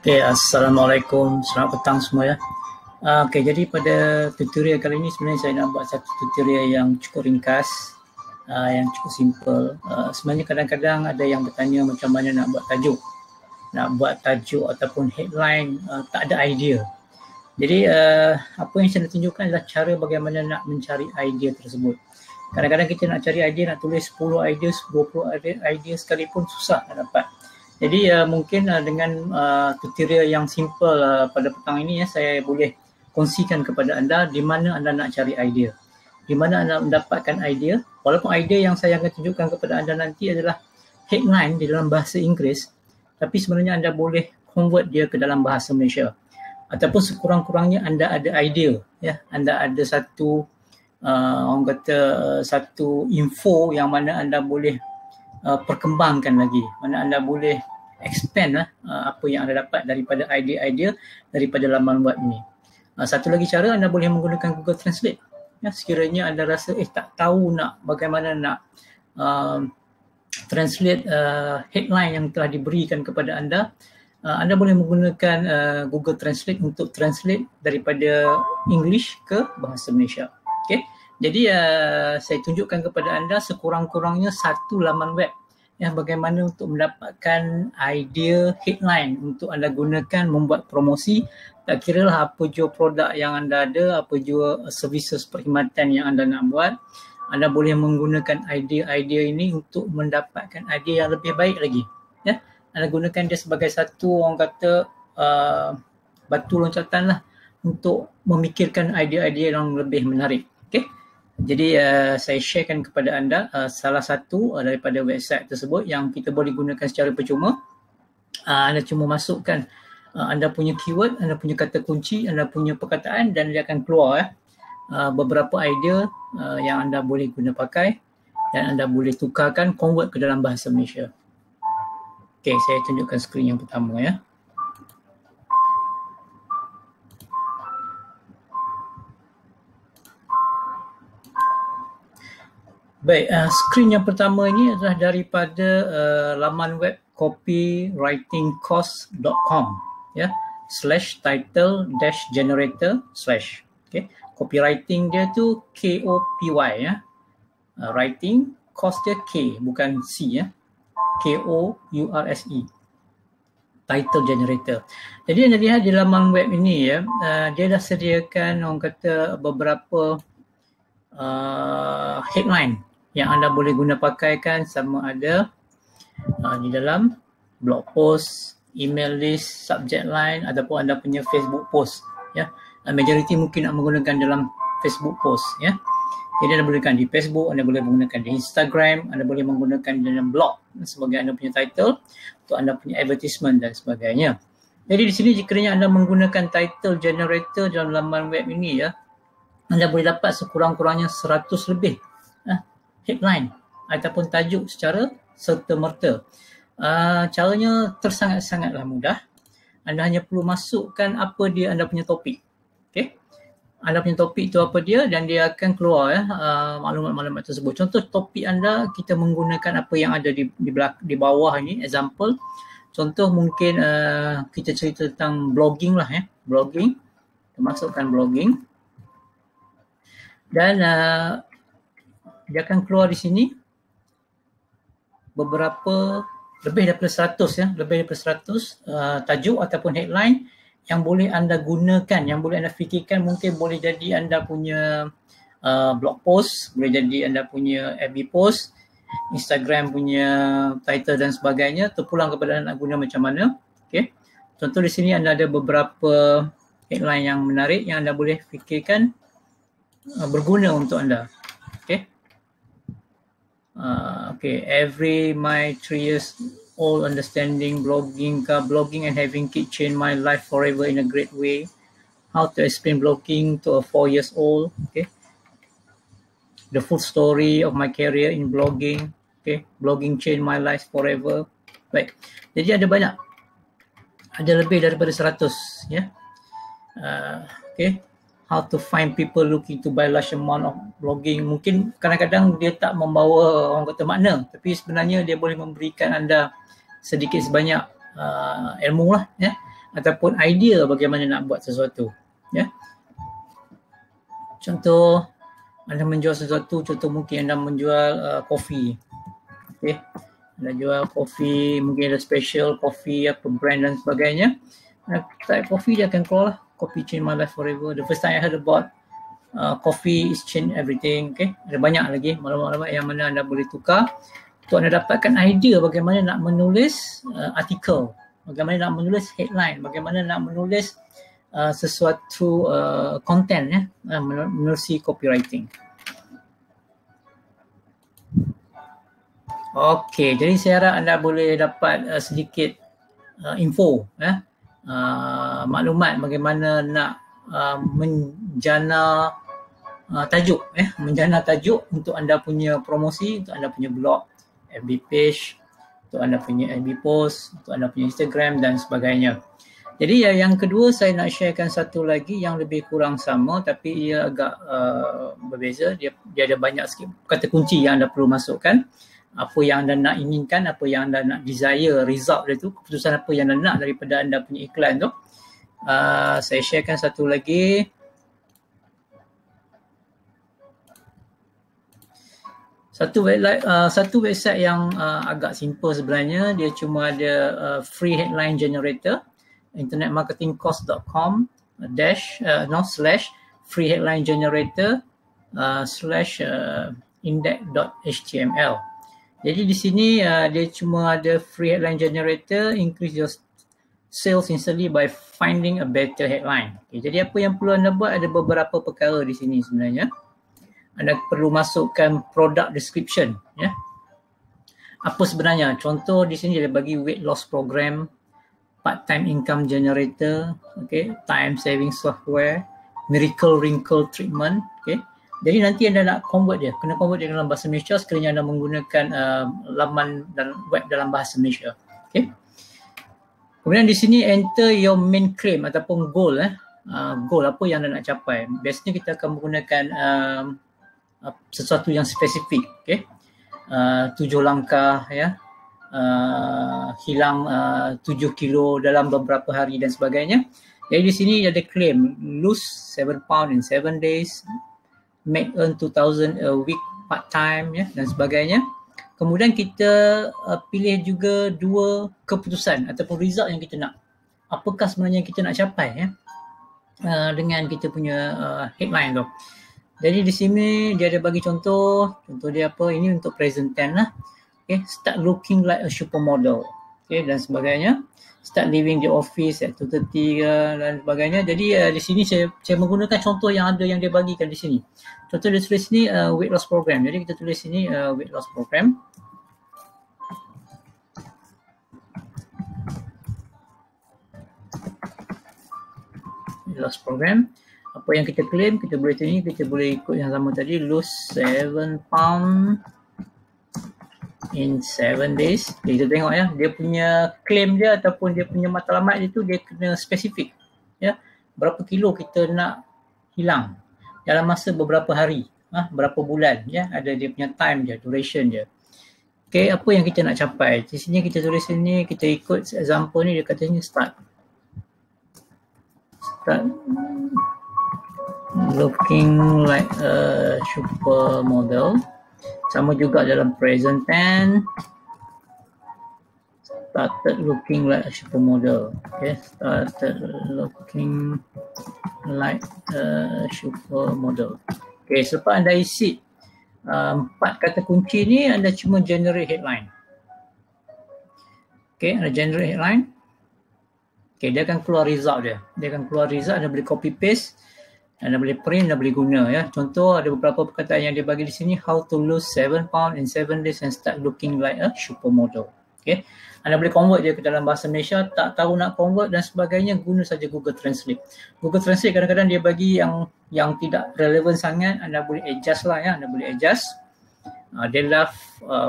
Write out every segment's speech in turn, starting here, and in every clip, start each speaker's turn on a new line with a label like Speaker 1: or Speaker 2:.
Speaker 1: Okay, Assalamualaikum, selamat petang semua ya. Okay, jadi pada tutorial kali ini sebenarnya saya nak buat satu tutorial yang cukup ringkas, yang cukup simple. Sebenarnya kadang-kadang ada yang bertanya macam mana nak buat tajuk ataupun headline, tak ada idea. Jadi apa yang saya nak tunjukkan adalah cara bagaimana nak mencari idea tersebut. Kadang-kadang kita nak cari idea, nak tulis 10 idea, 20 idea sekalipun susah nak dapat. Jadi mungkin dengan tutorial yang simple pada petang ini saya boleh kongsikan kepada anda di mana anda nak cari idea. Di mana anda mendapatkan idea, walaupun idea yang saya akan tunjukkan kepada anda nanti adalah headline di dalam bahasa Inggeris, tapi sebenarnya anda boleh convert dia ke dalam bahasa Malaysia. Ataupun sekurang-kurangnya anda ada idea, ya, anda ada satu orang kata satu info yang mana anda boleh perkembangkan lagi, mana anda boleh expand apa yang anda dapat daripada idea-idea daripada laman web ini. Satu lagi cara, anda boleh menggunakan Google Translate. Ya, sekiranya anda rasa tak tahu nak bagaimana nak translate headline yang telah diberikan kepada anda, anda boleh menggunakan Google Translate untuk translate daripada English ke bahasa Malaysia. Okay? Jadi saya tunjukkan kepada anda sekurang-kurangnya satu laman web yang bagaimana untuk mendapatkan idea headline untuk anda gunakan membuat promosi. Tak kira lah apa jua produk yang anda ada, apa jua services perkhidmatan yang anda nak buat, anda boleh menggunakan idea-idea ini untuk mendapatkan idea yang lebih baik lagi. Ya, anda gunakan dia sebagai satu orang kata batu loncatan lah untuk memikirkan idea-idea yang lebih menarik. Okay? Jadi saya sharekan kepada anda salah satu daripada website tersebut yang kita boleh gunakan secara percuma. Anda cuma masukkan anda punya keyword, anda punya kata kunci, anda punya perkataan dan dia akan keluar beberapa idea yang anda boleh guna pakai dan anda boleh tukarkan, convert ke dalam bahasa Malaysia. Okay, saya tunjukkan skrin yang pertama ya. Baik, skrin yang pertama ini adalah daripada laman web copywritingcourse.com ya, /title-generator/. Okay. Copywriting dia tu KOPY ya. Writing, course dia K bukan C ya. KOURSE. Title generator. Jadi anda lihat di laman web ini ya, dia dah sediakan orang kata beberapa headline yang anda boleh guna pakaikan, sama ada di dalam blog post, email list, subject line ataupun anda punya Facebook post ya. Majority mungkin nak menggunakan dalam Facebook post ya. Jadi anda boleh gunakan di Facebook, anda boleh menggunakan di Instagram, anda boleh menggunakan di dalam blog sebagai anda punya title untuk anda punya advertisement dan sebagainya. Jadi di sini jika anda menggunakan title generator dalam laman web ini ya, anda boleh dapat sekurang-kurangnya 100 lebih headline ataupun tajuk secara serta-merta. Caranya tersangat-sangatlah mudah. Anda hanya perlu masukkan apa dia anda punya topik. Okay? Anda punya topik itu apa dia dan dia akan keluar maklumat-maklumat tersebut. Contoh topik anda, kita menggunakan apa yang ada di bawah ini, example. Contoh mungkin kita cerita tentang blogging lah ya. Blogging. Kita masukkan blogging. Dan dia akan keluar di sini beberapa lebih daripada 100 ya, lebih daripada 100 tajuk ataupun headline yang boleh anda gunakan, yang boleh anda fikirkan. Mungkin boleh jadi anda punya blog post, boleh jadi anda punya FB post, Instagram punya title dan sebagainya, terpulang kepada anda nak guna macam mana. Okay. Contoh di sini anda ada beberapa headline yang menarik yang anda boleh fikirkan berguna untuk anda. Okay. Okay, every my 3 years old understanding blogging and having kids changed my life forever in a great way. How to explain blogging to a 4 years old. Okay, the full story of my career in blogging. Okay, blogging changed my life forever. Baik, jadi ada banyak, ada lebih daripada 100 ya. Okay, how to find people looking to buy large amount of blogging. Mungkin kadang-kadang dia tak membawa orang kata makna, tapi sebenarnya dia boleh memberikan anda sedikit sebanyak ilmu lah ya. ataupun idea bagaimana nak buat sesuatu. Ya. Contoh, anda menjual sesuatu, contoh mungkin anda menjual kopi. Okay. Anda jual kopi, mungkin ada special kopi, apa brand dan sebagainya. Type kopi dia akan keluar lah. Coffee changed my life forever. The first time I heard about coffee is change everything. Okay. Ada banyak lagi maklumat-maklumat yang mana anda boleh tukar untuk anda dapatkan idea bagaimana nak menulis artikel, bagaimana nak menulis headline, bagaimana nak menulis sesuatu content ya, menerusi copywriting. Okey, jadi saya harap anda boleh dapat sedikit info ya, maklumat bagaimana nak menjana tajuk ya, menjana tajuk untuk anda punya promosi, untuk anda punya blog, FB page, untuk anda punya FB post, untuk anda punya Instagram dan sebagainya. Jadi yang kedua saya nak sharekan satu lagi yang lebih kurang sama tapi ia agak berbeza. Dia ada banyak sikit kata kunci yang anda perlu masukkan. Apa yang anda nak inginkan, apa yang anda nak desire result dia tu, keputusan apa yang anda nak daripada anda punya iklan tu. Saya sharekan satu lagi. Satu website yang agak simple sebenarnya, dia cuma ada free headline generator, internetmarketingcourse.com /free headline generator /index.html. Jadi di sini dia cuma ada free headline generator, increase your sales instantly by finding a better headline. Okay, jadi apa yang perlu anda buat, ada beberapa perkara di sini sebenarnya. Anda perlu masukkan product description ya. Apa sebenarnya? Contoh di sini dia bagi weight loss program, part-time income generator, okay, time saving software, miracle wrinkle treatment, okay. Jadi nanti anda nak convert dia, kena convert dia dalam bahasa Malaysia sekiranya anda menggunakan laman dan web dalam bahasa Malaysia, okay. Kemudian di sini enter your main claim ataupun goal goal apa yang anda nak capai. Biasanya kita akan menggunakan sesuatu yang spesifik, okay. 7 langkah ya, hilang 7 kilo dalam beberapa hari dan sebagainya. Jadi di sini ada claim lose 7 pound in 7 days, make earn 2,000 a week part time ya dan sebagainya. Kemudian kita pilih juga 2 keputusan ataupun result yang kita nak. Apakah sebenarnya kita nak capai ya dengan kita punya headline tu. Jadi di sini dia ada bagi contoh dia apa, ini untuk present tense lah. Okay, start looking like a supermodel, okay, dan sebagainya. Start leaving the office at 2:30 dan sebagainya. Jadi di sini saya menggunakan contoh yang ada yang dia bagikan di sini. Contoh dia tulis ni weight loss program. Jadi kita tulis sini weight loss program. Weight loss program. Apa yang kita claim, kita boleh sini, kita boleh ikut yang sama tadi, lose 7 pound in 7 days. Okay, kita tengok ya, dia punya claim dia ataupun dia punya matlamat itu dia kena spesifik ya. Berapa kilo kita nak hilang dalam masa beberapa hari, berapa bulan ya, ada dia punya time dia, duration dia. Okay, apa yang kita nak capai. Di sini kita tulis sini, kita ikut example ni, dia katanya start looking like a supermodel. Sama juga dalam present tense, started looking like a supermodel. Okay, started looking like a supermodel. Okay, selepas anda isi 4 kata kunci ni, anda cuma generate headline. Okay, anda generate headline. Okay, dia akan keluar result dia. Dia akan keluar result, anda boleh copy paste. Anda boleh print, anda boleh guna ya. Contoh ada beberapa perkataan yang dia bagi di sini, how to lose 7 pound in 7 days and start looking like a supermodel. Okay. Anda boleh convert dia ke dalam bahasa Malaysia, tak tahu nak convert dan sebagainya, guna saja Google Translate. Google Translate kadang-kadang dia bagi yang tidak relevan sangat, anda boleh adjust lah ya, anda boleh adjust. They laugh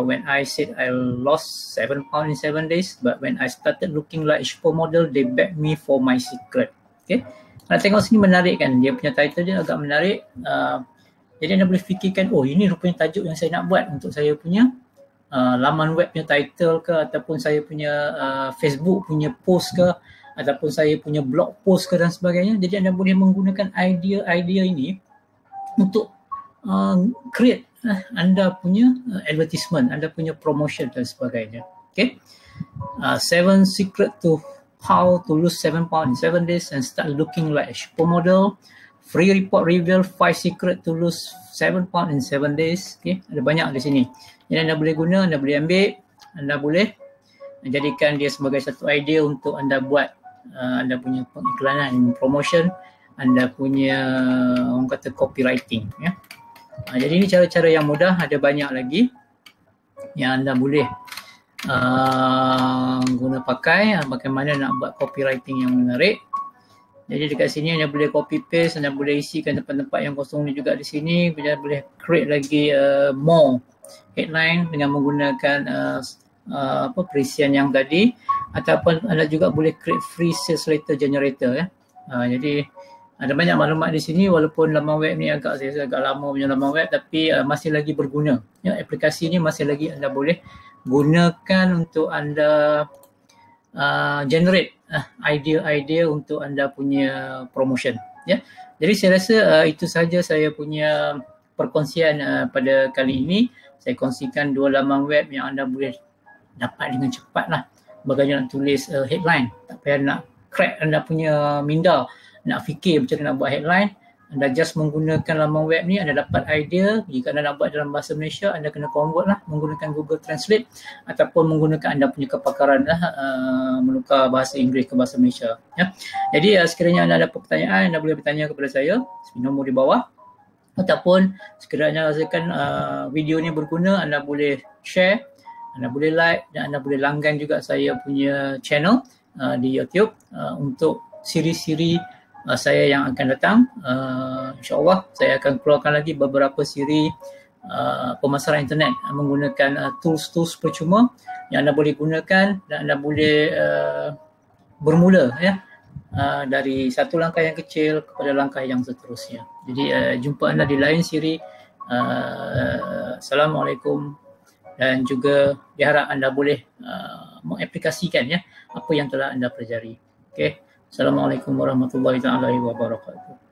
Speaker 1: when I said I lost 7 pound in 7 days, but when I started looking like a supermodel, they begged me for my secret. Okay. Anda tengok sini menarik kan, dia punya title dia agak menarik. Jadi anda boleh fikirkan, oh ini rupanya tajuk yang saya nak buat untuk saya punya laman web punya title ke, ataupun saya punya Facebook punya post ke, ataupun saya punya blog post ke dan sebagainya. Jadi anda boleh menggunakan idea-idea ini untuk create anda punya advertisement, anda punya promotion dan sebagainya. Okay. 7 secret to how to lose 7 pounds in 7 days and start looking like a supermodel. Free report reveal 5 secret to lose 7 pounds in 7 days. Okay. Ada banyak di sini. Jadi anda boleh guna, anda boleh ambil, anda boleh jadikan dia sebagai satu idea untuk anda buat anda punya pengiklanan, promotion, anda punya orang kata copywriting. Ya. Jadi ini cara-cara yang mudah, ada banyak lagi yang anda boleh guna pakai bagaimana nak buat copywriting yang menarik. Jadi dekat sini anda boleh copy paste, anda boleh isikan tempat-tempat yang kosong ni juga di sini, anda boleh create lagi more headline dengan menggunakan perisian yang tadi, ataupun anda juga boleh create free sales letter generator ya. Jadi ada banyak maklumat di sini, walaupun laman web ni agak lama punya laman web, tapi masih lagi berguna. Ya, aplikasi ni masih lagi anda boleh gunakan untuk anda generate idea-idea untuk anda punya promotion. Ya, jadi saya rasa itu sahaja saya punya perkongsian pada kali ini. Saya kongsikan 2 laman web yang anda boleh dapat dengan cepat lah. Bagaimana nak tulis headline, tak payah nak crack anda punya minda, nak fikir macam mana nak buat headline. Anda just menggunakan laman web ni, anda dapat idea. Jika anda nak buat dalam bahasa Malaysia, anda kena convert lah menggunakan Google Translate, ataupun menggunakan anda punya kepakaran lah menukar bahasa Inggeris ke bahasa Malaysia. Ya. Jadi sekiranya anda ada pertanyaan, anda boleh bertanya kepada saya, nombor di bawah. Ataupun sekiranya rasakan video ni berguna, anda boleh share, anda boleh like, dan anda boleh langgan juga saya punya channel di YouTube untuk siri-siri saya yang akan datang. InsyaAllah saya akan keluarkan lagi beberapa siri pemasaran internet menggunakan tools-tools percuma yang anda boleh gunakan, dan anda boleh bermula ya, dari satu langkah yang kecil kepada langkah yang seterusnya. Jadi jumpa anda di lain siri. Assalamualaikum, dan juga diharap anda boleh mengaplikasikan ya apa yang telah anda pelajari. Okey. Assalamualaikum warahmatullahi wabarakatuh.